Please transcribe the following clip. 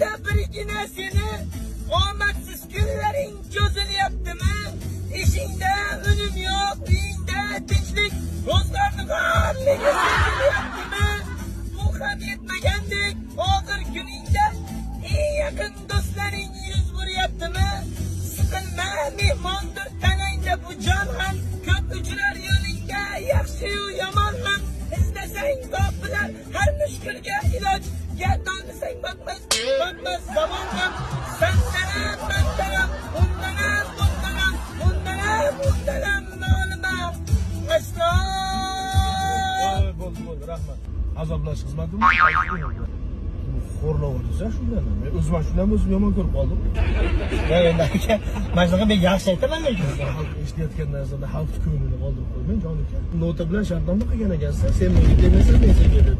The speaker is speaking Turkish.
Hayotda birgina seni omadsiz kunlaring cho'zilyaptimi? Ishingda unum yo'q, uyingda tinchlik, ro'zg'orning g'arligi sezilyaptimi? Bu ham yetmagandek, hozir kuningda eng yaqin do'stlaring yuz beryaptimi? Siqilma, mehmondir tanangda bu jon ham, ko'p uchrar yo'lingga yaxshi-yu yomon ham. İstesang topilar har mushkulga iloj, gardonlasang batmas zamon ham. Sandanam, mandanam, undanam, bundanam, bundanam nolima. Aslan. Bo'ldi, rahmat. Azoblash xizmatimi? Xo'rlab o'tirsan shundan. Men o'zim shundan o'zim yomon ko'rib qoldim. Endi aka, mana shunaqa men yaxshi aytaman lekin. Xalq eshitayotgan narsada xalq ko'nglini qoldirib qo'ymang, jon uka. Nota bilan shartnoma qilgan ekansan, sen menga demasan, men senga dedim.